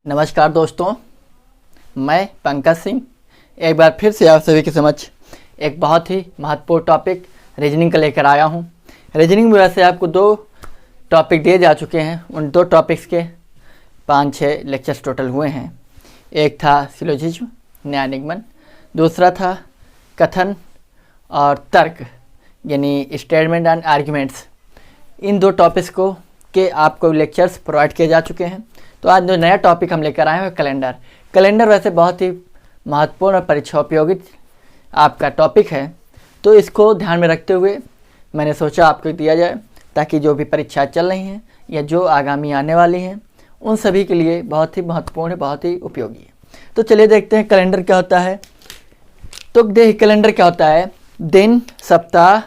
नमस्कार दोस्तों, मैं पंकज सिंह एक बार फिर से आप सभी के समक्ष एक बहुत ही महत्वपूर्ण टॉपिक रीजनिंग का लेकर आया हूं। रीजनिंग में वैसे आपको 2 टॉपिक दिए जा चुके हैं। उन 2 टॉपिक्स के 5-6 लेक्चर्स टोटल हुए हैं। एक था सिलोजिज्म न्याय निगमन, दूसरा था कथन और तर्क यानी statement and arguments. In 2 topics को के आपको लेक्चर्स प्रोवाइड किए जा चुके हैं। तो आज जो नया टॉपिक हम लेकर आए हैं कैलेंडर। कैलेंडर वैसे बहुत ही महत्वपूर्ण और परीक्षा उपयोगी आपका टॉपिक है, तो इसको ध्यान में रखते हुए मैंने सोचा आपको दिया जाए, ताकि जो भी परीक्षाएं चल रही हैं या जो आगामी आने वाली हैं उन सभी के लिए बहुत ही महत्वपूर्ण, बहुत ही उपयोगी है। तो चलिए देखते हैं कैलेंडर क्या होता है। तो देखिए कैलेंडर क्या होता है, दिन, सप्ताह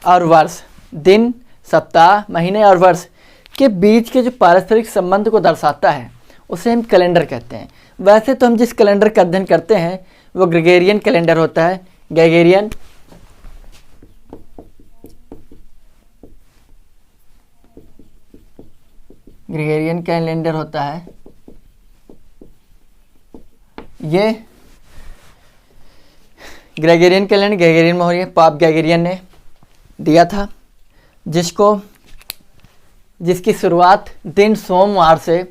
और वर्ष। दिन, सप्ताह, महीने और वर्ष के बीच के जो पारस्परिक संबंध को दर्शाता है उसे हम कैलेंडर कहते हैं। वैसे तो हम जिस कैलेंडर का अध्ययन करते हैं वो ग्रेगोरियन कैलेंडर होता है। ग्रेगोरियन कैलेंडर होता है। ये ग्रेगोरियन कैलेंडर ग्रेगोरियन में हो रही है, पाप ग्रेगोरियन ने दिया था, जिसकी शुरुआत दिन सोमवार से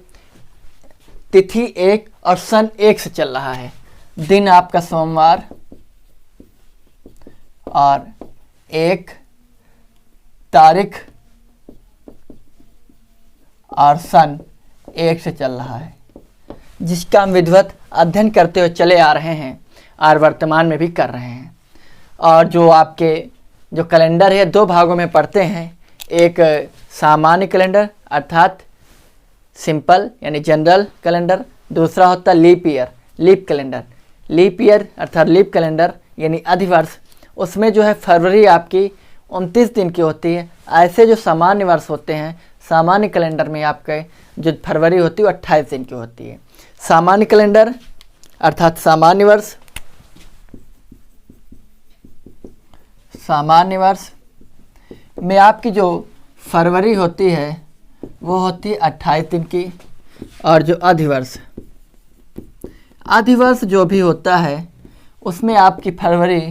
तिथि 1 और सन 1 से चल रहा है। दिन आपका सोमवार और 1 तारीख और सन 1 से चल रहा है, जिसका हम विधिवत अध्ययन करते हुए चले आ रहे हैं और वर्तमान में भी कर रहे हैं। और जो आपके जो कैलेंडर है 2 भागों में पढ़ते हैं। एक सामान्य कैलेंडर अर्थात सिंपल यानी जनरल कैलेंडर, दूसरा होता है leap year, leap calendar. Leap year अर्थात लीप कैलेंडर यानी अधिवर्ष। उसमें जो है फरवरी आपकी 29 दिन की होती है। ऐसे जो सामान्य वर्ष होते हैं, सामान्य कैलेंडर में आपके जो फरवरी होती है वो 28 दिन की होती है। सामान्य कैलेंडर अर्थात सामान्य वर्ष, सामान्य वर्ष में आपकी जो फरवरी होती है वो होती है 28 दिन की। और जो अधिवर्ष, अधिवर्ष जो भी होता है उसमें आपकी फरवरी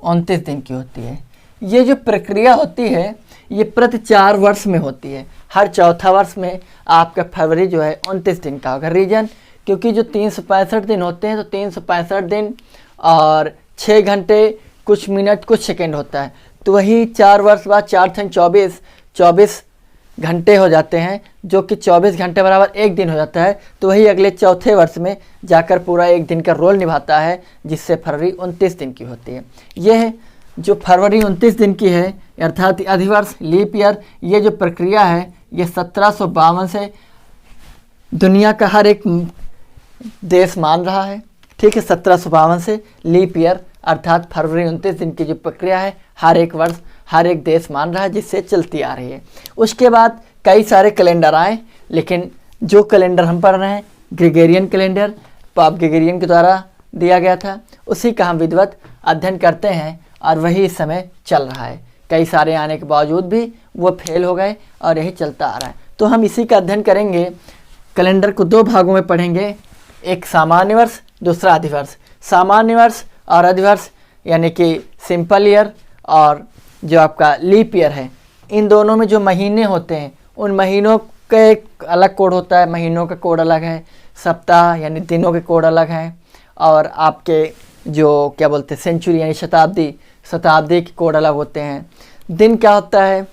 29 दिन की होती है। ये जो प्रक्रिया होती है ये प्रति 4 वर्ष में होती है। हर चौथा वर्ष में आपका फरवरी जो है 29 दिन का होगा। रीजन क्योंकि जो 365 दिन होते हैं तो 365 दिन और 6 घंटे कुछ मिनट कुछ सेकेंड होता है, तो वही 4 वर्ष बाद 4 24 घंटे हो जाते हैं, जो कि 24 घंटे बराबर 1 दिन हो जाता है। तो वही अगले चौथे वर्ष में जाकर पूरा 1 दिन का रोल निभाता है, जिससे फरवरी 29 दिन की होती है। यह जो फरवरी 29 दिन की है अर्थात अधिवर्ष लीप ईयर, ये जो प्रक्रिया है ये 1752 से दुनिया का हर एक देश मान रहा है। ठीक है, 1752 से लीप ईयर अर्थात फरवरी 29 दिन की जो प्रक्रिया है हर एक वर्ष हर एक देश मान रहा है, जिससे चलती आ रही है। उसके बाद कई सारे कैलेंडर आए, लेकिन जो कैलेंडर हम पढ़ रहे हैं ग्रेगोरियन कैलेंडर पाप ग्रेगोरियन के द्वारा दिया गया था, उसी का हम विधिवत अध्ययन करते हैं और वही इस समय चल रहा है। कई सारे आने के बावजूद भी वो फेल हो गए और यही चलता आ रहा है। तो हम इसी का अध्ययन करेंगे। कैलेंडर को 2 भागों में पढ़ेंगे, एक सामान्य वर्ष, दूसरा अधिवर्ष। सामान्य वर्ष और अधिवर्ष यानी कि सिंपल ईयर और जो आपका लीप ईयर है, इन दोनों में जो महीने होते हैं उन महीनों का एक अलग कोड होता है। महीनों का कोड अलग है, सप्ताह यानी दिनों के कोड अलग हैं, और आपके जो क्या बोलते हैं सेंचुरी यानी शताब्दी के कोड अलग होते हैं। दिन क्या होता है,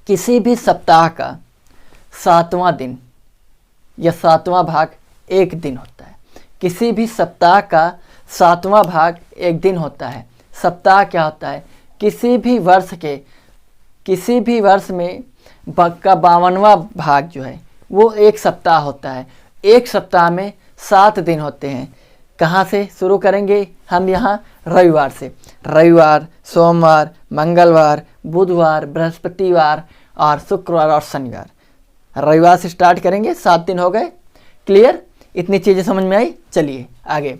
किसी भी सप्ताह का 7वां दिन या 7वां भाग 1 दिन होता है। किसी भी सप्ताह का 7वां भाग 1 दिन होता है। सप्ताह क्या होता है, किसी भी वर्ष में का 52वां भाग जो है वो 1 सप्ताह होता है। 1 सप्ताह में 7 दिन होते हैं। कहाँ से शुरू करेंगे हम, यहाँ रविवार से। रविवार, सोमवार, मंगलवार, बुधवार, बृहस्पतिवार और शुक्रवार और शनिवार। रविवार से स्टार्ट करेंगे, 7 दिन हो गए। क्लियर, इतनी चीज़ें समझ में आई। चलिए आगे।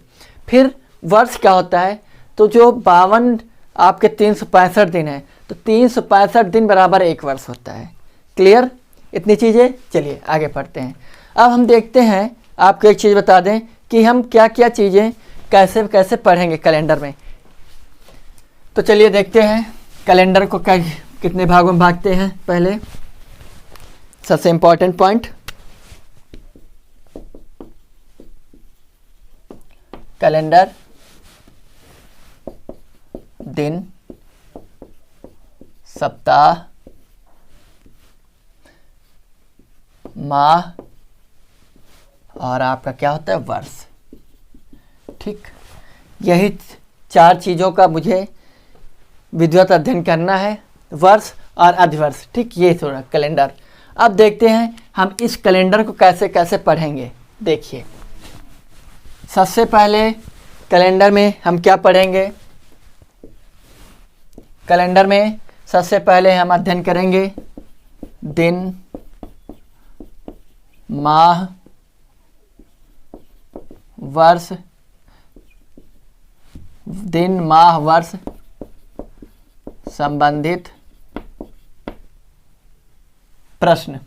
फिर वर्ष क्या होता है, तो जो 52 आपके 365 दिन है, तो 365 दिन बराबर 1 वर्ष होता है। क्लियर, इतनी चीज़ें। चलिए आगे पढ़ते हैं। अब हम देखते हैं आपको एक चीज़ बता दें कि हम क्या क्या चीज़ें कैसे कैसे पढ़ेंगे कैलेंडर में। तो चलिए देखते हैं कैलेंडर को कितने भागों में भागते हैं। पहले सबसे इम्पोर्टेंट पॉइंट, कैलेंडर दिन, सप्ताह, माह और आपका क्या होता है वर्ष। ठीक, यही 4 चीज़ों का मुझे विधिवत अध्ययन करना है, वर्ष और अधिवर्ष। ठीक, ये थोड़ा कैलेंडर। अब देखते हैं हम इस कैलेंडर को कैसे कैसे पढ़ेंगे। देखिए, सबसे पहले कैलेंडर में हम क्या पढ़ेंगे। कैलेंडर में सबसे पहले हम अध्ययन करेंगे दिन, माह, वर्ष, दिन, माह, वर्ष संबंधित प्रश्न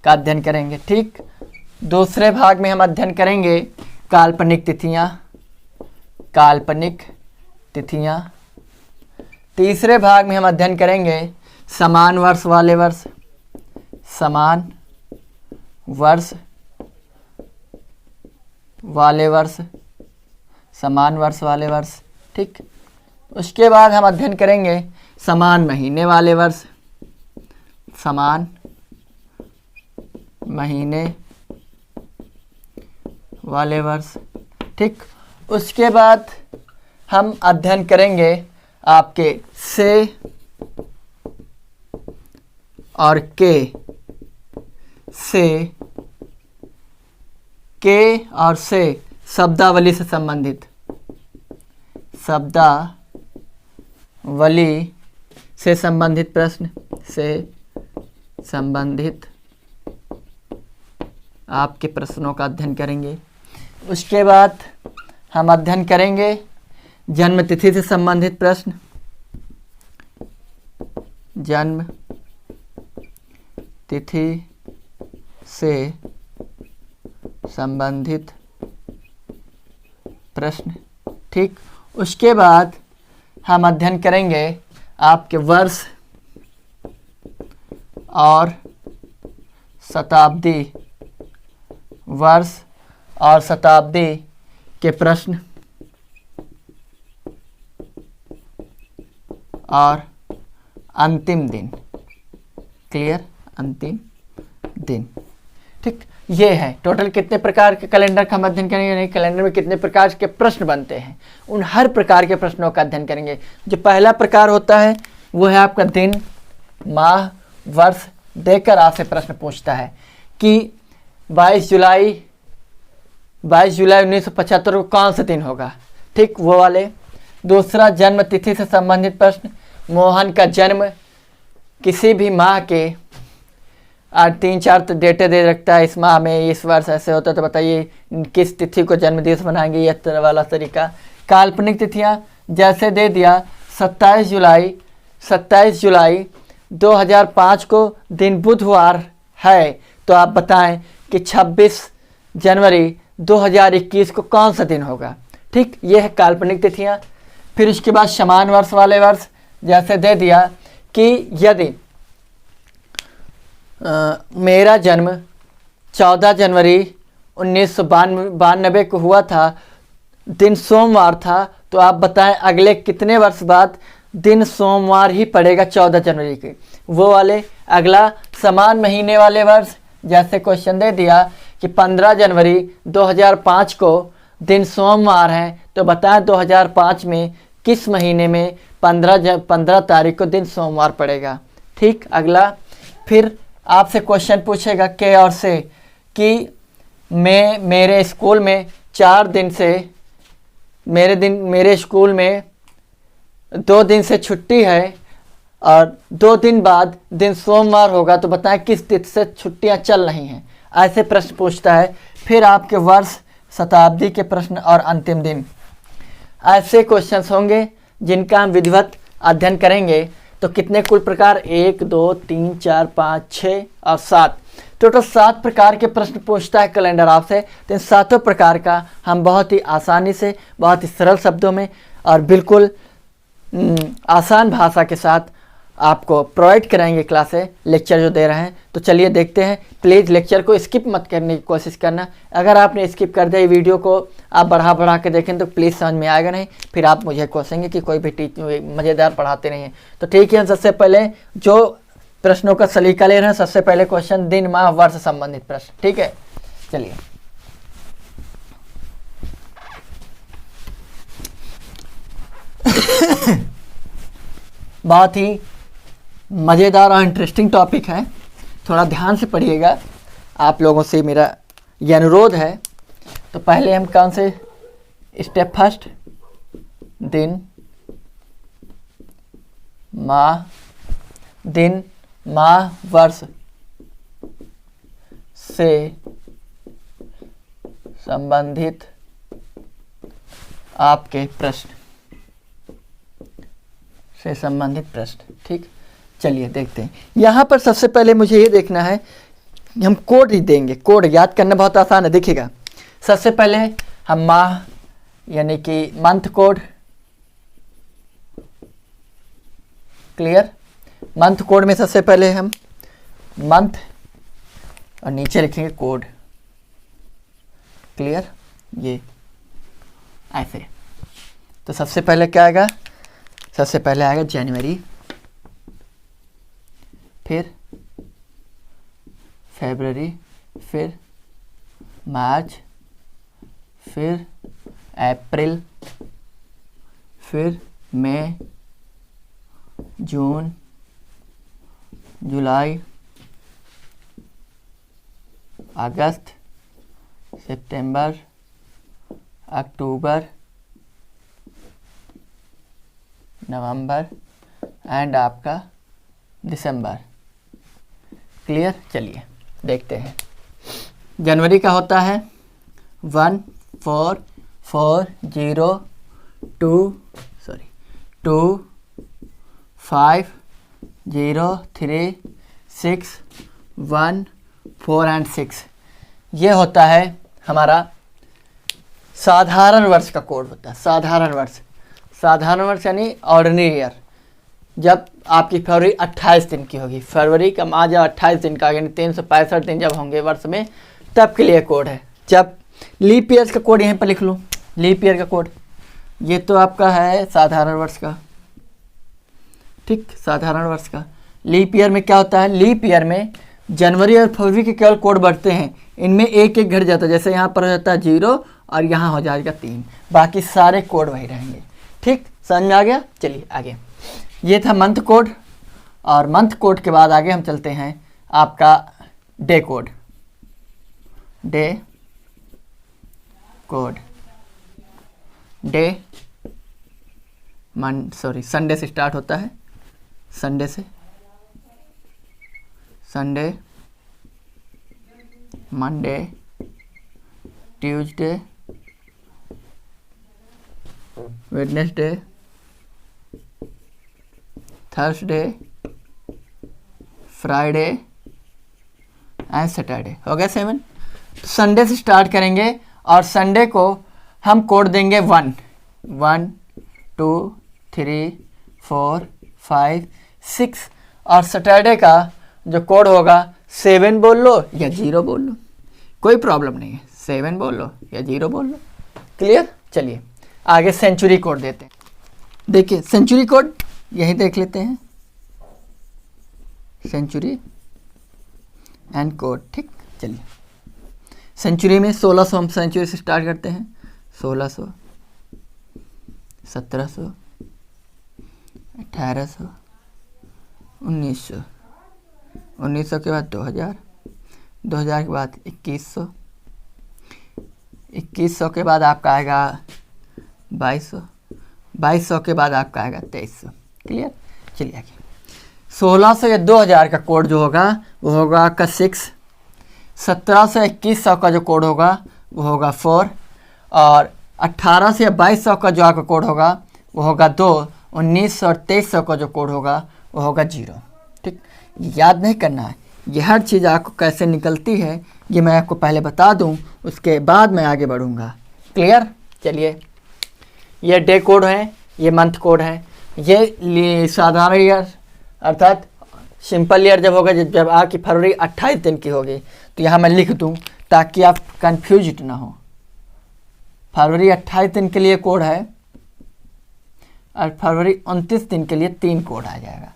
का अध्ययन करेंगे। ठीक, दूसरे भाग में हम अध्ययन करेंगे काल्पनिक तिथियां, काल्पनिक तिथियां। तीसरे भाग में हम अध्ययन करेंगे समान वर्ष वाले वर्ष, समान वर्ष वाले वर्ष, समान वर्ष वाले वर्ष। ठीक, उसके बाद हम अध्ययन करेंगे समान महीने वाले वर्ष, समान महीने वाले वर्ष। ठीक, उसके बाद हम अध्ययन करेंगे आपके से और के और से शब्दावली से संबंधित, शब्दावली से संबंधित प्रश्न, से संबंधित आपके प्रश्नों का अध्ययन करेंगे। उसके बाद हम अध्ययन करेंगे जन्म तिथि से संबंधित प्रश्न, जन्म तिथि से संबंधित प्रश्न। ठीक, उसके बाद हम अध्ययन करेंगे आपके वर्ष और शताब्दी, वर्ष और शताब्दी के प्रश्न और अंतिम दिन। क्लियर, अंतिम दिन। ठीक, ये है टोटल कितने प्रकार के कैलेंडर का हम अध्ययन करेंगे। नहीं, कैलेंडर में कितने प्रकार के प्रश्न बनते हैं, उन हर प्रकार के प्रश्नों का अध्ययन करेंगे। जो पहला प्रकार होता है वो है आपका दिन, माह, वर्ष देकर आपसे प्रश्न पूछता है कि 22 जुलाई 1975 को कौन सा दिन होगा। ठीक, वो वाले। दूसरा जन्म तिथि से संबंधित प्रश्न, मोहन का जन्म किसी भी माह के 3-4 डेटे दे रखता है, इस माह में इस वर्ष ऐसे होता है, तो बताइए किस तिथि को जन्म दिवस मनाएंगे, यह तरह वाला तरीका। काल्पनिक तिथियां जैसे दे दिया 27 जुलाई 2005 को दिन बुधवार है, तो आप बताएं कि 26 जनवरी 2021 को कौन सा दिन होगा। ठीक, ये है काल्पनिक तिथियां। फिर उसके बाद समान वर्ष वाले वर्ष जैसे दे दिया कि यदि मेरा जन्म 14 जनवरी 1992 को हुआ था, दिन सोमवार था, तो आप बताएं अगले कितने वर्ष बाद दिन सोमवार ही पड़ेगा 14 जनवरी के, वो वाले। अगला समान महीने वाले वर्ष जैसे क्वेश्चन दे दिया कि 15 जनवरी 2005 को दिन सोमवार है, तो बताएं 2005 में किस महीने में 15 तारीख को दिन सोमवार पड़ेगा। ठीक, अगला फिर आपसे क्वेश्चन पूछेगा के और से कि मेरे स्कूल में 4 दिन से मेरे स्कूल में 2 दिन से छुट्टी है और 2 दिन बाद दिन सोमवार होगा, तो बताएं किस तिथि से छुट्टियां चल रही हैं। ऐसे प्रश्न पूछता है। फिर आपके वर्ष, शताब्दी के प्रश्न और अंतिम दिन, ऐसे क्वेश्चंस होंगे जिनका हम विधिवत अध्ययन करेंगे। तो कितने कुल प्रकार, 1 2 3 4 5 6 और 7, टोटल 7 प्रकार के प्रश्न पूछता है कैलेंडर आपसे। तो इन 7 प्रकार का हम बहुत ही आसानी से, बहुत ही सरल शब्दों में और बिल्कुल आसान भाषा के साथ आपको प्रोवाइड कराएंगे क्लासेस, लेक्चर जो दे रहे हैं। तो चलिए देखते हैं। प्लीज़ लेक्चर को स्किप मत करने की कोशिश करना। अगर आपने स्किप कर दिया वीडियो को, आप बढ़ा के देखें तो प्लीज़ समझ में आएगा नहीं, फिर आप मुझे कोसेंगे कि कोई भी मज़ेदार पढ़ाते नहीं हैं। तो ठीक है, सबसे पहले जो प्रश्नों का सलीका ले रहे हैं, सबसे पहले क्वेश्चन दिन माह वर्ष संबंधित प्रश्न। ठीक है, चलिए। बहुत ही मज़ेदार और इंटरेस्टिंग टॉपिक है, थोड़ा ध्यान से पढ़िएगा। आप लोगों से मेरा ये अनुरोध है। तो पहले हम कौन से स्टेप, फर्स्ट दिन माह वर्ष से संबंधित आपके प्रश्न से संबंधित प्रश्न। ठीक, चलिए देखते हैं। यहाँ पर सबसे पहले मुझे ये देखना है, हम कोड ही देंगे। कोड याद करना बहुत आसान है, देखिएगा। सबसे पहले हम माह यानी कि month code, clear. Month code में सबसे पहले हम मंथ और नीचे लिखेंगे कोड, क्लियर। ये ऐसे। तो सबसे पहले क्या आएगा? सबसे पहले आएगा जनवरी, फिर फरवरी, फिर मार्च, फिर अप्रैल, फिर मई, जून, जुलाई, अगस्त, सितंबर, अक्टूबर, नवंबर एंड आपका दिसंबर, क्लियर। चलिए देखते हैं। जनवरी का होता है 1 4 4 0 2 5 0 3 6 1 4 एंड 6। ये होता है हमारा साधारण वर्ष का कोड होता है। साधारण वर्ष यानी ऑर्डिनरी ईयर। जब आपकी फरवरी 28 दिन की होगी, फरवरी का माह जब 28 दिन का यानी 365 दिन जब होंगे वर्ष में, तब के लिए कोड है। जब लीप ईयर का कोड यहीं पर लिख लूँ, लीप ईयर का कोड ये तो आपका है साधारण वर्ष का। ठीक, साधारण वर्ष का। लीप ईयर में क्या होता है? लीप ईयर में जनवरी और फरवरी के केवल कोड बढ़ते हैं, इनमें एक घट जाता है। जैसे यहाँ पर हो जाता है 0 और यहाँ हो जाएगा 3, बाकी सारे कोड वही रहेंगे। ठीक, समझ में आ गया। चलिए आगे। ये था मंथ कोड, और मंथ कोड के बाद आगे हम चलते हैं आपका day code. Day code, day Sunday से स्टार्ट होता है। संडे से, Sunday, Monday, Tuesday, Wednesday, Thursday, Friday and Saturday. हो गया 7। तो संडे से स्टार्ट करेंगे और संडे को हम कोड देंगे 1 1 2 3 4 5 6, और सैटरडे का जो कोड होगा 7 बोल लो या 0 बोल लो, कोई प्रॉब्लम नहीं है। 7 बोल लो या 0 बोल लो, क्लियर। चलिए आगे सेंचुरी कोड देते हैं। देखिए सेंचुरी कोड यही देख लेते हैं, सेंचुरी एंड कोड। ठीक, चलिए। सेंचुरी में 1600 हम सेंचुरी से स्टार्ट करते हैं। 1600, 1700, 1800, 1900, 1900 के बाद 2000, 2000 के बाद 2100, 2100 के बाद आपका आएगा 2200, 2200 के बाद आपका आएगा 2300, क्लियर। चलिए आगे। 1600 या 2000 का कोड जो होगा वो होगा आपका 6, 1700 या 2100 का जो कोड होगा वो होगा 4, और 1800 या 2200 का जो आपका कोड होगा वो होगा 2, 1900 और 2300 का जो कोड होगा वो होगा 0। ठीक, याद नहीं करना है, ये हर चीज़ आपको कैसे निकलती है ये मैं आपको पहले बता दूं, उसके बाद मैं आगे बढ़ूंगा। क्लियर? चलिए, ये डे कोड है, ये मंथ कोड है, ये साधारण ईयर अर्थात सिंपल ईयर जब होगा, जब आपकी फरवरी 28 दिन की होगी, तो यहाँ मैं लिख दूँ ताकि आप कंफ्यूज ना हो। फरवरी 28 दिन के लिए कोड है और फरवरी 29 दिन के लिए 3 कोड आ जाएगा।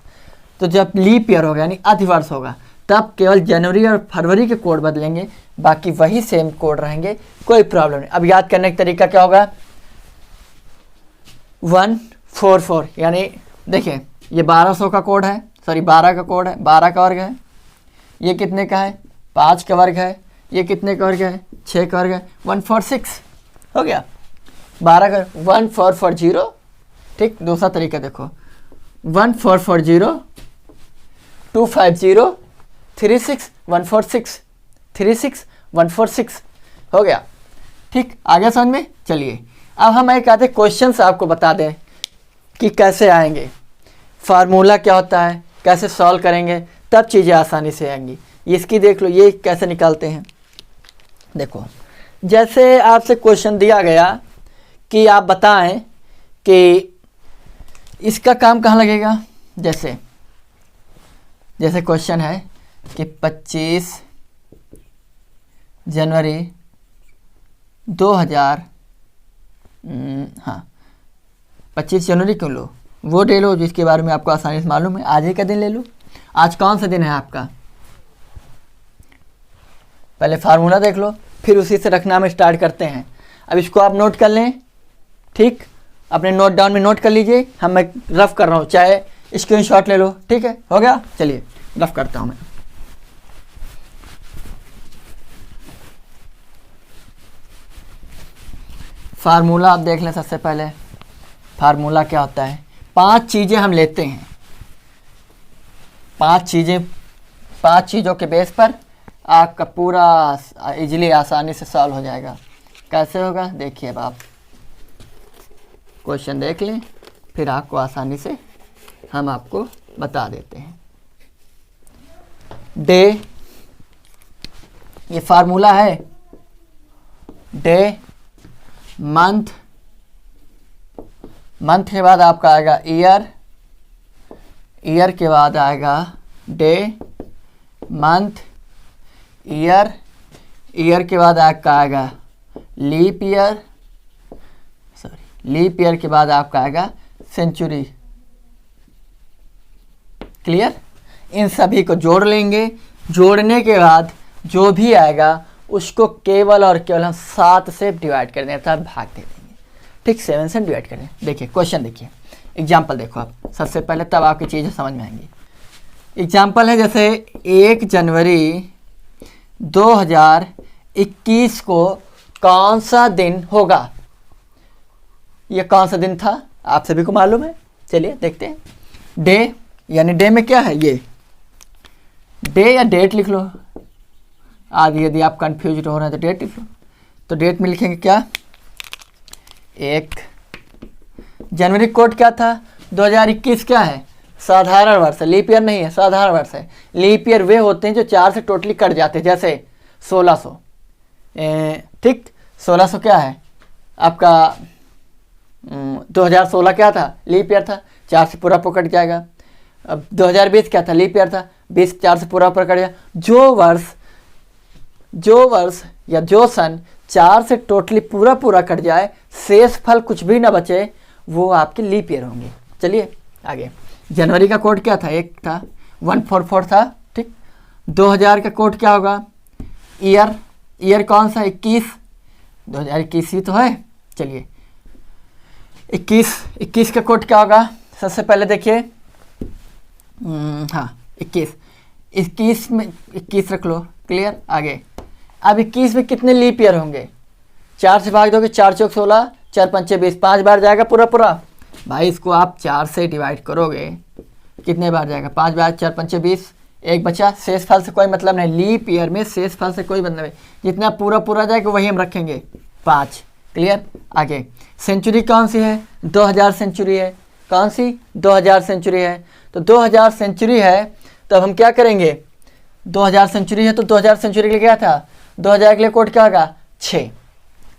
तो जब लीप ईयर होगा यानी अधिवर्ष होगा, तब केवल जनवरी और फरवरी के कोड बदलेंगे, बाकी वही सेम कोड रहेंगे, कोई प्रॉब्लम नहीं। अब याद करने का तरीका क्या होगा? 144 यानी देखिए ये 1200 का कोड है, सॉरी 12 का कोड है, 12 का वर्ग है। ये कितने का है? 5 का वर्ग है। ये कितने का वर्ग है? 6 का वर्ग है। 146 हो गया। 12 का 1440। ठीक, दूसरा तरीका देखो, 1440 250 36 146 36 146 हो गया। ठीक, आगे समझ में? चलिए अब हम एक आधे क्वेश्चंस आपको बता दें कि कैसे आएंगे, फार्मूला क्या होता है, कैसे सॉल्व करेंगे, तब चीज़ें आसानी से आएंगी। इसकी देख लो, ये कैसे निकालते हैं। देखो, जैसे आपसे क्वेश्चन दिया गया कि आप बताएं कि इसका काम कहाँ लगेगा। जैसे क्वेश्चन है कि 25 जनवरी 2000 25 जनवरी क्यों लो, वो डे लो जिसके बारे में आपको आसानी से मालूम है। आज ही का दिन ले लो। आज कौन सा दिन है आपका? पहले फार्मूला देख लो, फिर उसी से रखना हम स्टार्ट करते हैं। अब इसको आप नोट कर लें। ठीक, अपने नोट डाउन में नोट कर लीजिए। मैं रफ कर रहा हूँ, चाहे स्क्रीनशॉट ले लो। ठीक है, हो गया। चलिए रफ करता हूँ मैं। फार्मूला आप देख लें। सबसे पहले फार्मूला क्या होता है? 5 चीज़ें हम लेते हैं। 5 चीज़ों के बेस पर आपका पूरा इजीली आसानी से सॉल्व हो जाएगा। कैसे होगा देखिए। अब आप क्वेश्चन देख लें, फिर आपको आसानी से हम आपको बता देते हैं। डे, ये फार्मूला है। डे, मंथ के बाद आपका आएगा ईयर के बाद आएगा डे, मंथ, ईयर के बाद आपका आएगा लीप ईयर के बाद आपका आएगा सेंचुरी। क्लियर? इन सभी को जोड़ लेंगे। जोड़ने के बाद जो भी आएगा उसको केवल और केवल हम 7 से डिवाइड कर देंगे, अर्थात भाग दे देंगे। ठीक, 7 से डिवाइड कर देंगे। देखिए क्वेश्चन देखिए, एग्जाम्पल देखो आप सबसे पहले, तब आपकी चीज़ें समझ में आएंगी। एग्जाम्पल है जैसे 1 जनवरी 2021 को कौन सा दिन होगा। ये कौन सा दिन था आप सभी को मालूम है। चलिए देखते हैं। डे यानी डे में क्या है, ये डे या डेट लिख लो। आज यदि आप कंफ्यूज हो रहे हैं तो डेट लिख लो। तो डेट में लिखेंगे क्या? 1 जनवरी। कोड क्या था? 2021 क्या है? साधारण वर्ष है, लीप ईयर नहीं है, साधारण वर्ष है। लीप ईयर वे होते हैं जो 4 से टोटली कट जाते हैं, जैसे 1600। ठीक, 1600 क्या है आपका? 2016 क्या था? लीप ईयर था, 4 से पूरा कट जाएगा। अब 2020 क्या था? लीप ईयर था, 20 4 से पूरा कट जाएगा। जो वर्ष या जो सन 4 से टोटली पूरा कट जाए, शेष फल कुछ भी ना बचे, वो आपके लीप ईयर होंगे। चलिए आगे। जनवरी का कोड क्या था? 1 था, 144 था। ठीक, 2000 का कोड क्या होगा? ईयर कौन सा? 21। 2021 ही तो है। चलिए 21 का कोड क्या होगा? सबसे पहले देखिए, 21 में 21 रख लो। क्लियर? आगे। अब 21 में कितने लीप ईयर होंगे? 4 से भाग दोगे, 4 चौक 16, 4 पंचे 20, 5 बार जाएगा पूरा। भाई इसको आप 4 से डिवाइड करोगे, कितने बार जाएगा? 5 बार, 4 पंचे 20, 1 बचा। शेष फल से कोई मतलब नहीं। लीप ईयर में शेष फल से कोई मतलब नहीं। जितना पूरा जाएगा वही हम रखेंगे, 5। क्लियर? आगे। सेंचुरी कौन सी है? 2000 सेंचुरी है। कौन सी? 2000 सेंचुरी है। तो 2000 सेंचुरी है, तो अब हम क्या करेंगे? 2000 सेंचुरी है तो 2000 सेंचुरी के लिए क्या था, 2000 के लिए कोड क्या होगा 6।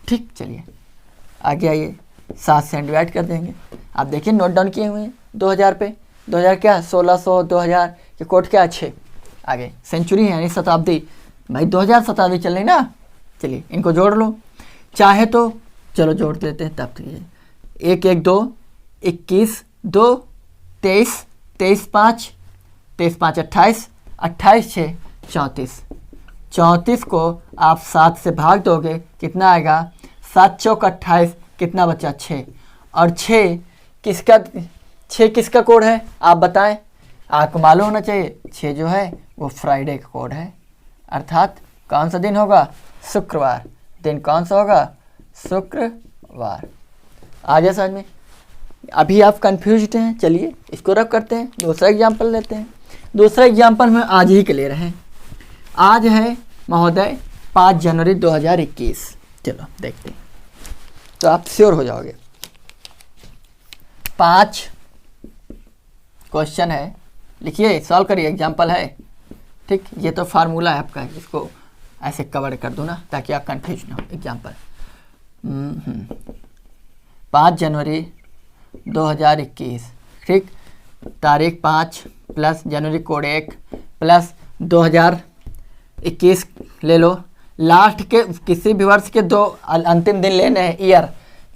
ठीक, चलिए आगे आइए, 7 से डिवाइड कर देंगे। आप देखिए नोट डाउन किए हुए हैं 2000 पे, 2000 क्या 1600, 2000 के कोड क्या 6। आगे सेंचुरी है यानी शताब्दी, भाई 2000 शताब्दी चल रही ना, चलिए इनको जोड़ लो चाहे तो, चलो जोड़ देते हैं तब। तो ये 1 1 2 21 2 23 23 5 23 5 28 28 6 34। 34 को आप 7 से भाग दोगे कितना आएगा, 7 चौक 28, कितना बचा 6। और 6 किसका कोड है आप बताएं, आपको मालूम होना चाहिए। 6 जो है वो फ्राइडे का कोड है, अर्थात कौन सा दिन होगा, शुक्रवार। दिन कौन सा होगा, शुक्रवार। आ गया समझ में। अभी आप कंफ्यूज्ड हैं, चलिए इसको रब करते हैं, दूसरा एग्जाम्पल लेते हैं। दूसरा एग्जाम्पल हम आज ही के ले रहे हैं। आज है महोदय 5 जनवरी 2021। चलो देखते हैं तो आप श्योर हो जाओगे। 5 क्वेश्चन है, लिखिए सॉल्व करिए, एग्जाम्पल है। ठीक, ये तो फार्मूला है आपका, इसको ऐसे कवर कर दूँ ना ताकि आप कंफ्यूज ना हो। एग्जाम्पल 5 जनवरी 2021, ठीक, तारीख 5 प्लस जनवरी कोड 1 प्लस 2021 ले लो। लास्ट के किसी भी वर्ष के 2 अंतिम दिन लेने हैं,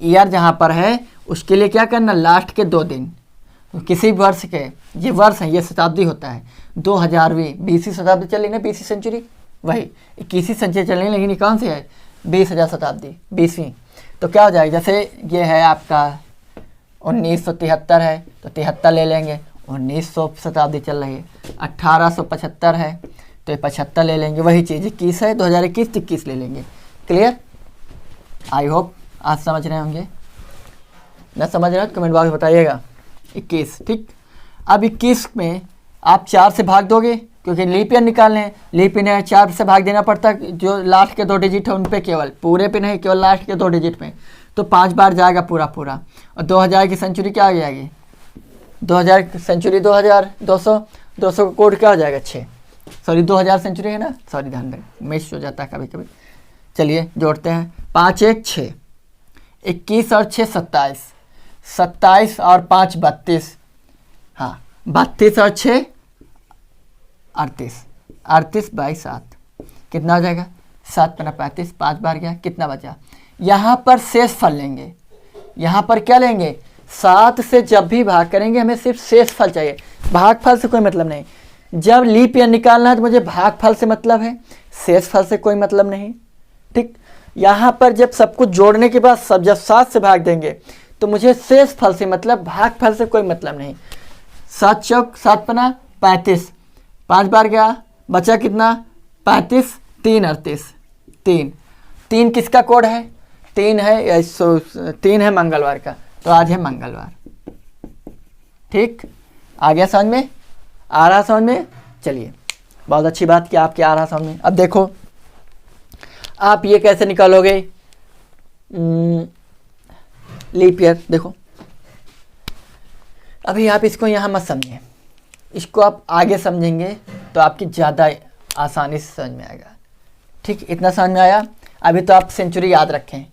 ईयर जहाँ पर है उसके लिए क्या करना, लास्ट के 2 दिन किसी भी वर्ष के, ये वर्ष है, ये शताब्दी होता है। 2000वीं 20वीं शताब्दी चल रही ना, 20वीं सेंचुरी, वही 21वीं सेंचुरी चल रही, लेकिन ये कौन सी है, 20,000 शताब्दी 20वीं। तो क्या हो जाएगा, जैसे ये है आपका 1973 है तो 73 ले लेंगे, 1900 शताब्दी चल रही है। 1875 है तो ये 75 ले लेंगे, वही चीज़ 21 है 2021 तो 21 ले लेंगे। क्लियर, आई होप आज समझ रहे होंगे। न समझ रहे हो तो कमेंट बॉक्स में बताइएगा। 21, ठीक। अब 21 में आप 4 से भाग दोगे क्योंकि लीप ईयर निकालने हैं, लीप ईयर 4 से भाग देना पड़ता है, जो लास्ट के 2 डिजिट है उन पे, केवल पूरे पे नहीं, केवल लास्ट के 2 डिजिट में। तो 5 बार जाएगा पूरा। और 2000 की सेंचुरी क्या आ जाएगी, 2000 की सेंचुरी 2000, 200 का कोड क्या हो जाएगा 6। सॉरी 2000 सेंचुरी है ना, सॉरी ध्यान रखें, मिस हो जाता है कभी कभी। चलिए जोड़ते हैं, 5 1 6, 21 और 6 27, 27 और 5 32, हाँ 32 और 6 38, 38 बाई 7 कितना हो जाएगा, 7 पना 35, 5 बार गया, कितना बचा। यहाँ पर शेष फल लेंगे, यहाँ पर क्या लेंगे, 7 से जब भी भाग करेंगे हमें सिर्फ शेष फल चाहिए, भागफल से कोई मतलब नहीं। जब लीप ईयर निकालना है तो मुझे भागफल से मतलब है, शेष फल से कोई मतलब नहीं। ठीक, यहाँ पर जब सब कुछ जोड़ने के बाद सब जब 7 से भाग देंगे तो मुझे शेष फल से मतलब, भागफल से कोई मतलब नहीं। 7 चौक 7 पना 35, 5 बार गया, बचा कितना 35, 3 38, 3 किसका कोड है, 3 है 3 है मंगलवार का, तो आज है मंगलवार। ठीक, आ गया समझ में, आ रहा समझ में। चलिए बहुत अच्छी बात कि आपके आ रहा समझ में। अब देखो आप ये कैसे निकालोगे लीप ईयर। देखो अभी आप इसको यहाँ मत समझिए, इसको आप आगे समझेंगे तो आपकी ज़्यादा आसानी से समझ में आएगा। ठीक, इतना समझ में आया। अभी तो आप सेंचुरी याद रखें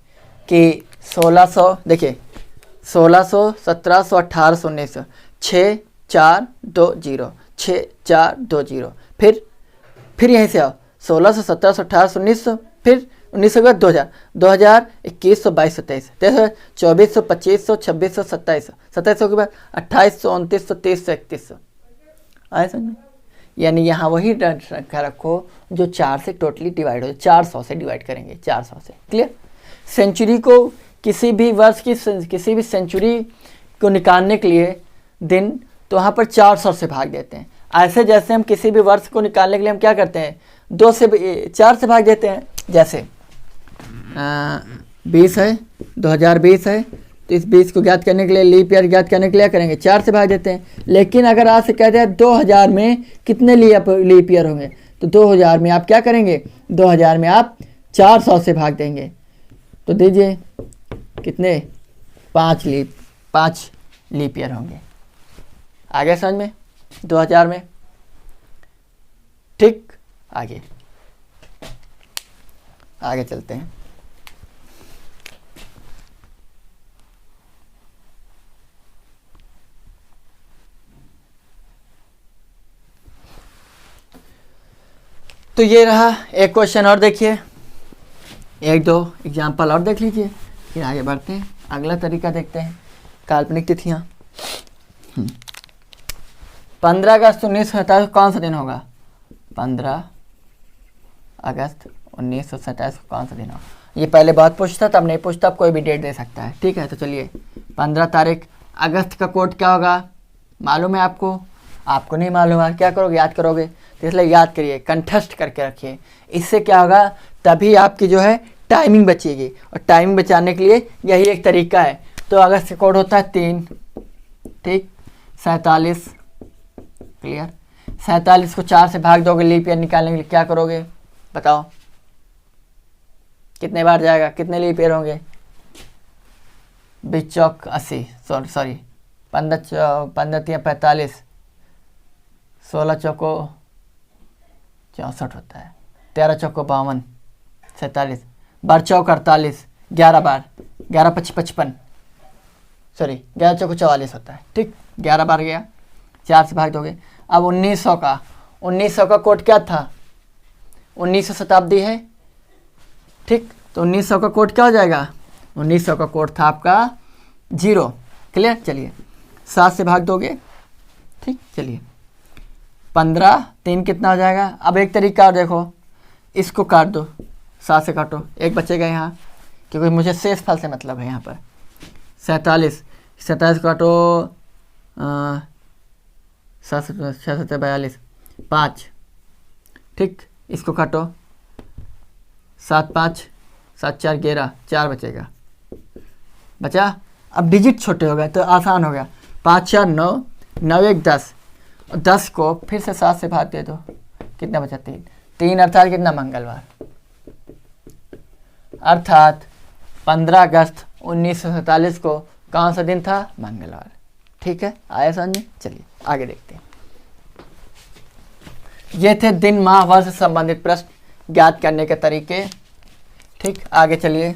कि 1600, देखिए 1600, 1700, 1800, 1900, 6 4 2 0, 6 4 2 0, फिर यहीं से आओ 1600, 1700, 1800, 1900, फिर 1900 के बाद 2000, 2000, 2100, 2200, 2300, 2400, 2500, 2600, 2700, 2700 के बाद 2800, 2900, 3000, 3100। आए समझ में, यानी यहाँ वही संख्या रखो जो 4 से टोटली डिवाइड हो, 400 से डिवाइड करेंगे, 400 से। क्लियर। सेंचुरी को किसी भी वर्ष की किसी भी सेंचुरी को निकालने के लिए दिन, तो वहाँ पर 400 से भाग देते हैं। ऐसे जैसे हम किसी भी वर्ष को निकालने के लिए हम क्या करते हैं, 4 से भाग देते हैं। जैसे 20 है, 2020 है, तो इस 20 को ज्ञात करने के लिए, लीप ईयर ज्ञात करने के लिए करेंगे 4 से भाग देते हैं। लेकिन अगर आज से कह दें 2000 में कितने लीप ईयर होंगे, तो 2000 में आप क्या करेंगे, 2000 में आप 400 से भाग देंगे, तो दीजिए कितने, 5 लीप ईयर होंगे। आगे समझ में 2000 में। ठीक, आगे आगे चलते हैं। तो ये रहा एक क्वेश्चन और देखिए, एक दो एग्जाम्पल और देख लीजिए, फिर आगे बढ़ते हैं। अगला तरीका देखते हैं, काल्पनिक तिथियां। 15 अगस्त 1927 कौन सा दिन होगा? 15 अगस्त 1927 को कौन सा दिन होगा? ये पहले बहुत पूछता, तब नहीं पूछता, अब कोई भी डेट दे सकता है। ठीक है, तो चलिए 15 तारीख अगस्त का कोड क्या होगा? मालूम है आपको? आपको नहीं मालूम है, क्या करोगे? याद करोगे। तो इसलिए याद करिए, कंठस्थ करके रखिए। इससे क्या होगा, तभी आपकी जो है टाइमिंग बचेगी, और टाइमिंग बचाने के लिए यही एक तरीका है। तो अगस्त का कोड होता है 3, ठीक, 47, क्लियर। 47 को 4 से भाग दोगे, लीप ईयर निकालने के लिए क्या करोगे बताओ? कितने बार जाएगा, कितने लीप ईयर होंगे? 20 चौक 80, सॉरी 15 45, 16 चौको 64 होता है, 13 चौको 52, 47 बार चौक 48, 11 बार 11 5 55, सॉरी 11 चौको 44 होता है, ठीक। 11 बार गया, 4 से भाग दोगे। अब 1900 का कोड क्या था? 1900 शताब्दी है, ठीक। तो 1900 का कोड क्या हो जाएगा? 1900 का कोड था आपका 0, क्लियर। चलिए 7 से भाग दोगे, ठीक। चलिए 15, 3 कितना हो जाएगा? अब एक तरीका और देखो, इसको काट दो, 7 से काटो, एक बचेगा यहाँ, क्योंकि मुझे शेष फल से मतलब है यहाँ पर। 47 काटो, 7 6 7 42, 5, ठीक। इसको काटो, 7 5 7 4 11, 4 बचेगा, बचा। अब डिजिट छोटे हो गए तो आसान हो गया। 5 4 9, 9 1 10, और 10 को फिर से 7 से भाग दे दो, कितना बचा? 3 अर्थात कितना? मंगलवार। अर्थात 15 अगस्त 1947 को कौन सा दिन था? मंगलवार। ठीक है, आया समझ में? चलिए आगे देखते हैं। ये थे दिन माह वर्ष से संबंधित प्रश्न ज्ञात करने के तरीके, ठीक। आगे चलिए,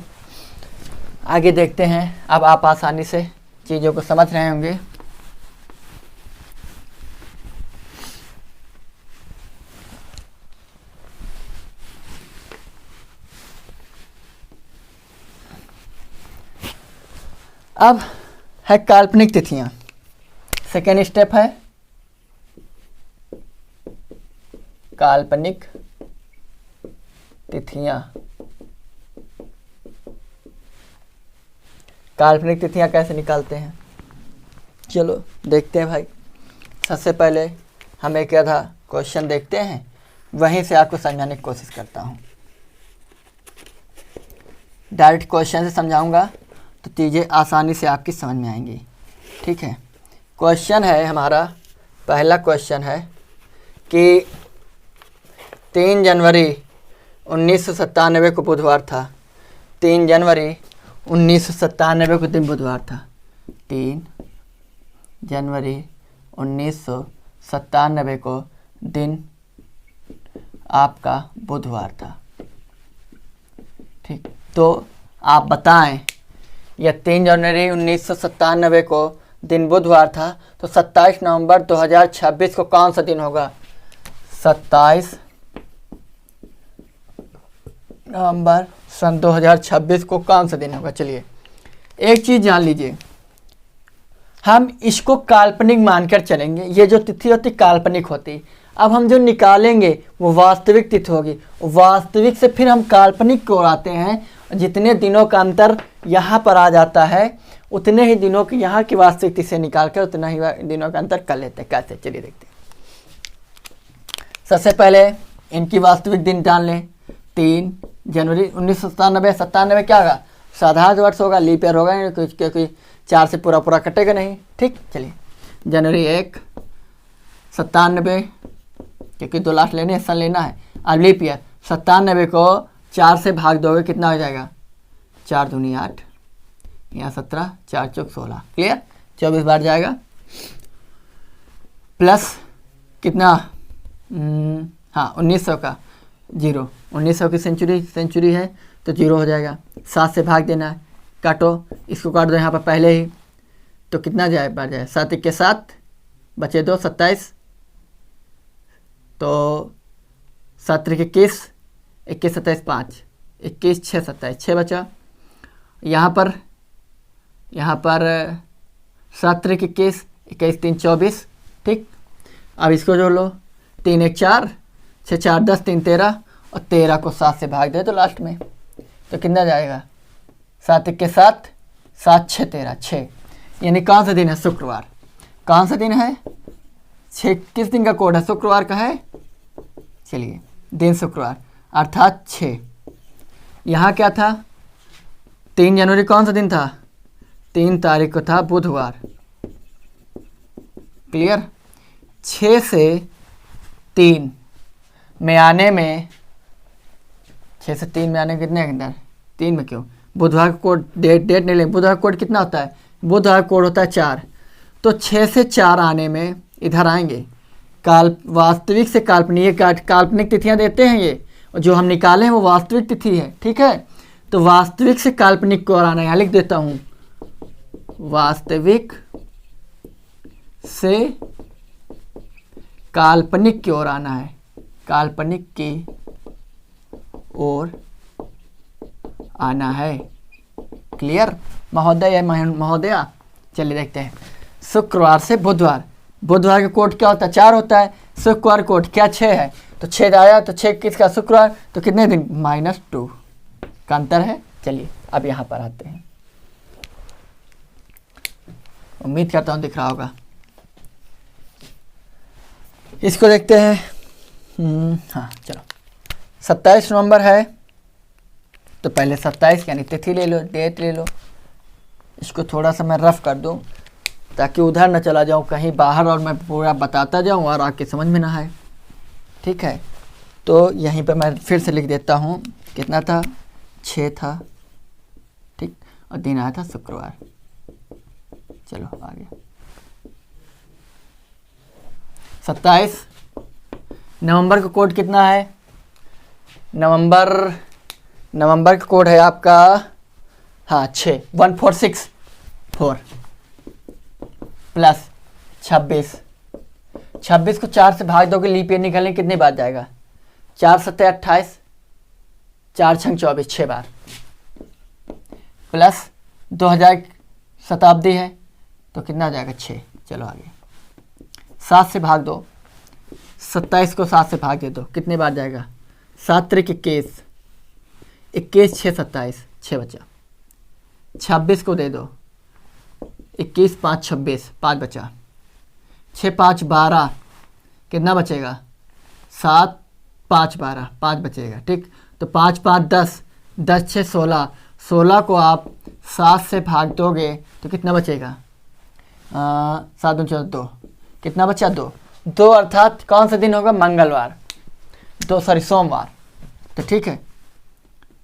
आगे देखते हैं। अब आप आसानी से चीज़ों को समझ रहे होंगे। अब है काल्पनिक तिथियां। सेकेंड स्टेप है काल्पनिक तिथियां। काल्पनिक तिथियां कैसे निकालते हैं, चलो देखते हैं भाई। सबसे पहले हम एक आधा क्वेश्चन देखते हैं, वहीं से आपको समझाने की कोशिश करता हूँ। डायरेक्ट क्वेश्चन से समझाऊंगा तो चीज़ें आसानी से आपकी समझ में आएंगी, ठीक है। क्वेश्चन है हमारा, पहला क्वेश्चन है कि 3 जनवरी 1997 को बुधवार था। 3 जनवरी 1997 को दिन बुधवार था। 3 जनवरी 1997 को दिन आपका बुधवार था, ठीक। तो आप बताएं, यह 3 जनवरी 1997 को दिन बुधवार था, तो 27 नवंबर 2026 को कौन सा दिन होगा? 27 नवंबर सन 2026 को कौन सा दिन होगा? चलिए एक चीज़ जान लीजिए, हम इसको काल्पनिक मानकर चलेंगे। ये जो तिथि होती काल्पनिक होती, अब हम जो निकालेंगे वो वास्तविक तिथि होगी। वास्तविक से फिर हम काल्पनिक को आते हैं, जितने दिनों का अंतर यहाँ पर आ जाता है उतने ही दिनों की यहाँ की वास्तविक तिथि से निकाल कर उतना ही दिनों का अंतर कर लेते हैं। कैसे, चलिए देखते हैं। सबसे पहले इनकी वास्तविक दिन जान लें। 3 जनवरी 1997 क्या होगा? साधारण वर्ष होगा, लीप ईयर होगा, क्योंकि 4 से पूरा पूरा कटेगा नहीं, ठीक। चलिए जनवरी 1 97, क्योंकि 2 लास्ट लेने सन लेना है। अब लीप ईयर 97 को 4 से भाग दोगे, कितना हो जाएगा? 4 दूनी 8, यहाँ 17, 4 चौक 16, क्लियर। 24 बार जाएगा, प्लस कितना? हाँ 1900 का 0, 1900 की सेंचुरी है तो 0 हो जाएगा। 7 से भाग देना है, काटो, इसको काट दो यहाँ पर पहले ही, तो कितना जाए बढ़ जाए, 7 1 के 7 बचे 2 27, तो 7 3 21, 21 27 5, 21 6 27 6 बचा। यहाँ पर 7 3 21, 21 3 24, ठीक। अब इसको जोड़ लो, 3 1 4, 6 4 10, 3 13, और 13 को 7 से भाग दे तो लास्ट में, तो कितना जाएगा, 7 1 के 7, 7 6 13 6, यानी कौन सा दिन है, शुक्रवार। कौन सा दिन है, 6 किस दिन का कोड है, शुक्रवार का है। चलिए दिन शुक्रवार अर्थात 6। यहाँ क्या था, 3 जनवरी कौन सा दिन था, 3 तारीख को था बुधवार। क्लियर। 6 से 3 में आने में, 6 से 3 में आने कितने के अंदर, 3 में क्यों, बुधवार का कोड डेट नहीं ले, बुधवार का कोड कितना होता है, बुधवार कोड होता है 4, तो 6 से 4 आने में इधर आएंगे। वास्तविक से काल्पनिक, काल्पनिक तिथियां देते हैं ये, और जो हम निकाले हैं वो वास्तविक तिथि है, ठीक है। तो वास्तविक से काल्पनिक को और आना, यहाँ लिख देता हूँ, वास्तविक से काल्पनिक की ओर आना है, काल्पनिक की ओर आना है। क्लियर महोदय या महोदया। चलिए देखते हैं, शुक्रवार से बुधवार, बुधवार का कोड क्या होता है, 4 होता है, शुक्रवार कोड क्या 6 है, तो 6 आया, तो 6 किसका, शुक्रवार, तो कितने दिन, -2 का अंतर है। चलिए अब यहाँ पर आते हैं, उम्मीद करता हूँ दिख रहा होगा। इसको देखते हैं, हाँ चलो, 27 नवंबर है, तो पहले 27 यानी तिथि ले लो, डेट ले लो। इसको थोड़ा सा मैं रफ कर दूँ ताकि उधर न चला जाऊँ कहीं बाहर और मैं पूरा बताता जाऊँ और आपके समझ में ना आए, ठीक है। तो यहीं पे मैं फिर से लिख देता हूँ, कितना था, 6 था, ठीक, और दिन आया था शुक्रवार। चलो आगे, 27 नवंबर का कोड कितना है, नवंबर का कोड है आपका, हाँ 6, 1464 प्लस 26, 26 को 4 से भाग दोगे, लीप ईयर निकलने कितने बार जाएगा, 4 7 28, 4 6 24, 6 बार, प्लस 2000 शताब्दी है तो कितना जाएगा, 6। चलो आगे, 7 से भाग दो, 27 को 7 से भाग दे दो, कितने बार जाएगा, 7 3 21, 21 6 27, 6 बचा। 26 को दे दो, 21 5 26, 5 बचा। 6 5 12, कितना बचेगा, 7 5 12, 5 बचेगा, ठीक। तो 5 5 10, 10 6 16, 16 को आप 7 से भाग दोगे तो कितना बचेगा, 7 2 2, कितना बचा, 2 अर्थात कौन सा दिन होगा, मंगलवार, सोमवार, तो ठीक है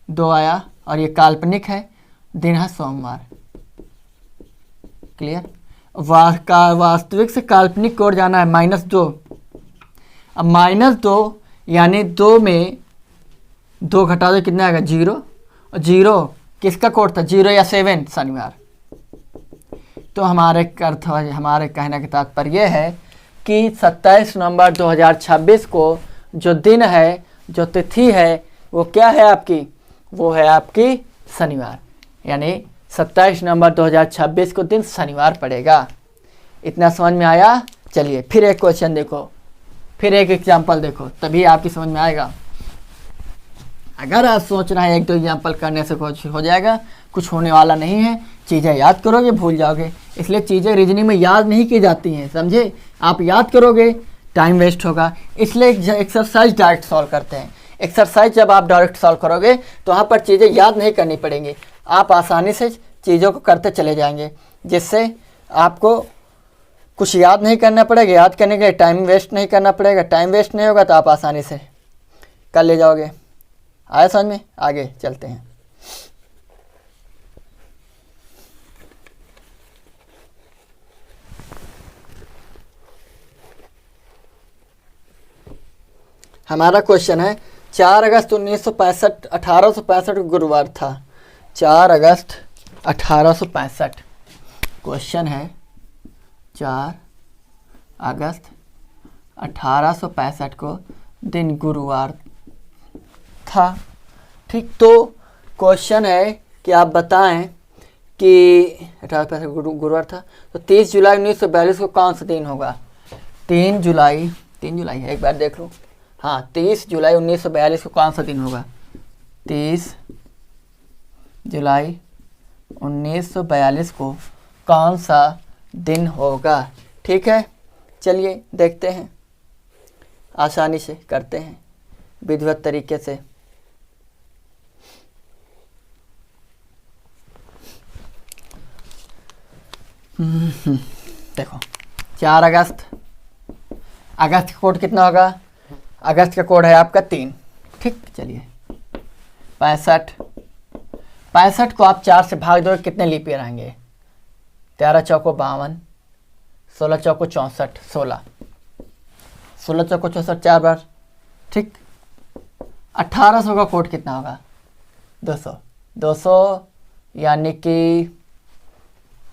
2 आया, और ये काल्पनिक है, दिन है सोमवार। क्लियर। वास्तविक से काल्पनिक की ओर जाना है, -2। अब -2 यानी 2 में 2 घटा दो, कितना आएगा, 0, और 0 किसका कोड था, 0 या 7 शनिवार। तो हमारे कहने का तात्पर्य यह है कि 27 नवंबर 2026 को जो दिन है, जो तिथि है, वो क्या है आपकी, वो है आपकी शनिवार, यानी 27 नवंबर 2026 को दिन शनिवार पड़ेगा। इतना समझ में आया। चलिए फिर एक क्वेश्चन देखो, फिर एक एग्जाम्पल देखो, तभी आपकी समझ में आएगा। अगर आप सोच रहे हैं 1 2 एग्जाम्पल करने से कुछ हो जाएगा, कुछ होने वाला नहीं है। चीज़ें याद करोगे भूल जाओगे, इसलिए चीज़ें रीजनिंग में याद नहीं की जाती हैं, समझे। आप याद करोगे टाइम वेस्ट होगा, इसलिए एक्सरसाइज डायरेक्ट सॉल्व करते हैं। एक्सरसाइज जब आप डायरेक्ट सॉल्व करोगे तो वहाँ पर चीज़ें याद नहीं करनी पड़ेंगी, आप आसानी से चीज़ों को करते चले जाएंगे, जिससे आपको कुछ याद नहीं करना पड़ेगा, याद करने के लिए टाइम वेस्ट नहीं करना पड़ेगा। टाइम वेस्ट नहीं होगा तो आप आसानी से कर ले जाओगे। आया समझ में। आगे चलते हैं। हमारा क्वेश्चन है 4 अगस्त 1965 1865 को गुरुवार था। 4 अगस्त 1865 क्वेश्चन है 4 अगस्त 1865 को दिन गुरुवार था। ठीक, तो क्वेश्चन है कि आप बताएं कि 1865 गुरुवार था, तो 30 जुलाई 1942 को कौन सा दिन होगा? 3 जुलाई है, एक बार देख लो। हाँ, 30 जुलाई 1942 को कौन सा दिन होगा? 30 जुलाई 1942 को कौन सा दिन होगा? ठीक है, चलिए देखते हैं, आसानी से करते हैं विधिवत तरीके से। देखो 4 अगस्त का कोड कितना होगा? अगस्त का कोड है आपका 3। ठीक, चलिए 65 को आप 4 से भाग दो, कितने लीप ईयर आएंगे? 13 चौको 52, 16 चौको 64, 16 चौको 64 4 बार। ठीक, 1800 का कोड कितना होगा? 200 यानी कि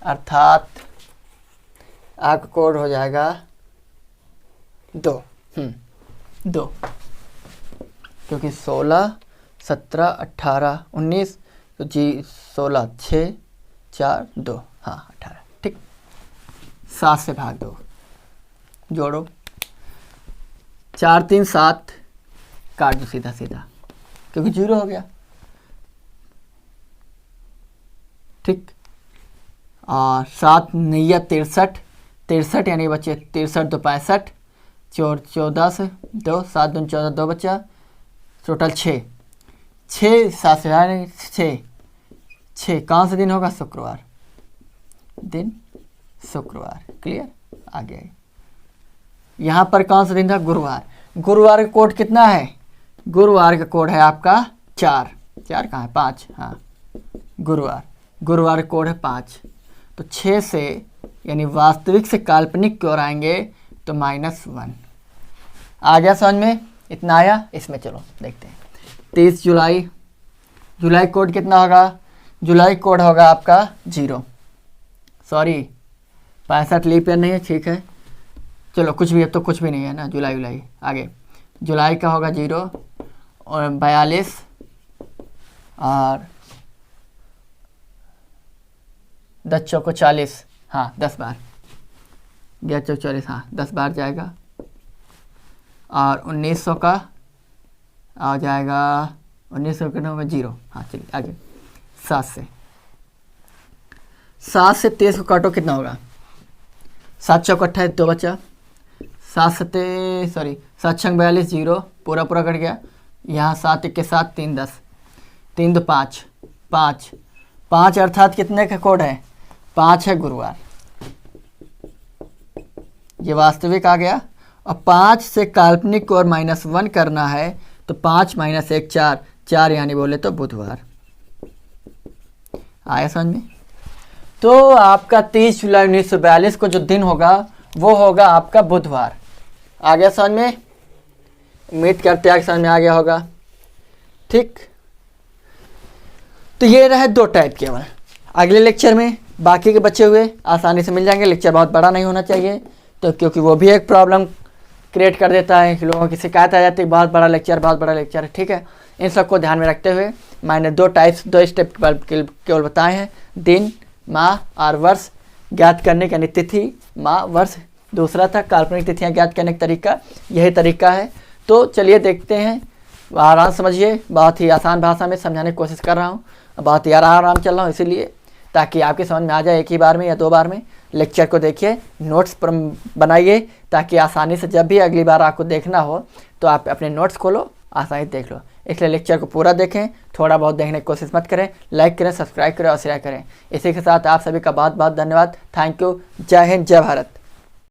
अर्थात आपका कोड हो जाएगा 2। क्योंकि 16 17 18 19 तो जी 16 6 4 2, हाँ 18। ठीक, 7 से भाग दो, जोड़ो 4 3 7, काट दो सीधा क्योंकि 0 हो गया। ठीक, और 7 9 63 यानी बचे 63 2 65, 14 से 2 7 2 14 2 बचा, टोटल 6 7 से 6 कौन सा दिन होगा? शुक्रवार। क्लियर? आगे यहाँ पर कौन सा दिन था? गुरुवार का कोड कितना है? गुरुवार का कोड है आपका 4 कहाँ है? 5। हाँ, गुरुवार का कोड है 5। तो 6 से यानी वास्तविक से काल्पनिक की ओर आएंगे तो -1 आ गया समझ में? इतना आया? इसमें चलो देखते हैं। 30 जुलाई कोड कितना होगा? जुलाई कोड होगा आपका 0। सॉरी, 65 लीप ईयर नहीं है। ठीक है, चलो कुछ भी, अब तो कुछ भी नहीं है ना, जुलाई। आगे जुलाई का होगा 0 और 42 और 10 चौको 40, हाँ 10 बार, 11 चौको 40, हाँ 10 बार जाएगा। और 1900 का आ जाएगा, 1900 का होगा 0। हाँ चलिए आगे, 7 से 23 को काटो, कितना होगा? 7 चौको 28, 2 बचा। 7 छंग 42, 0 पूरा कट गया। यहाँ 7 1 के 7 3 10, 3 2 5 अर्थात कितने का कोड है? 5 है गुरुवार। ये वास्तविक आ गया। और 5 से काल्पनिक को और -1 करना है तो 5 - 1 4 यानी बोले तो बुधवार। आया समझ में? तो आपका 30 जुलाई 1942 को जो दिन होगा वो होगा आपका बुधवार। आ गया समझ में? उम्मीद करते हैं समझ में आ गया होगा। ठीक, तो ये रहे 2 टाइप केवल। अगले लेक्चर में बाकी के बचे हुए आसानी से मिल जाएंगे। लेक्चर बहुत बड़ा नहीं होना चाहिए, तो क्योंकि वो भी एक प्रॉब्लम क्रिएट कर देता है, लोगों की शिकायत आ जाती है बहुत बड़ा लेक्चर है। ठीक है, इन सबको ध्यान में रखते हुए मैंने 2 स्टेप केवल बताए हैं। दिन, माह और वर्ष ज्ञात करने की तिथि, माह, वर्ष। दूसरा था काल्पनिक तिथियां ज्ञात करने का तरीका, यही तरीका है। तो चलिए देखते हैं, आराम समझिए, बहुत ही आसान भाषा में समझाने की कोशिश कर रहा हूँ, बहुत ही आराम चल रहा हूँ, इसीलिए ताकि आपके समझ में आ जाए। एक ही बार में या 2 बार में लेक्चर को देखिए, नोट्स पर बनाइए, ताकि आसानी से जब भी अगली बार आपको देखना हो तो आप अपने नोट्स खोलो, आसानी से देख लो। इसलिए लेक्चर को पूरा देखें, थोड़ा बहुत देखने की कोशिश मत करें। लाइक करें, सब्सक्राइब करें और शेयर करें। इसी के साथ आप सभी का बहुत बहुत धन्यवाद। Thank you. जय हिंद, जय भारत।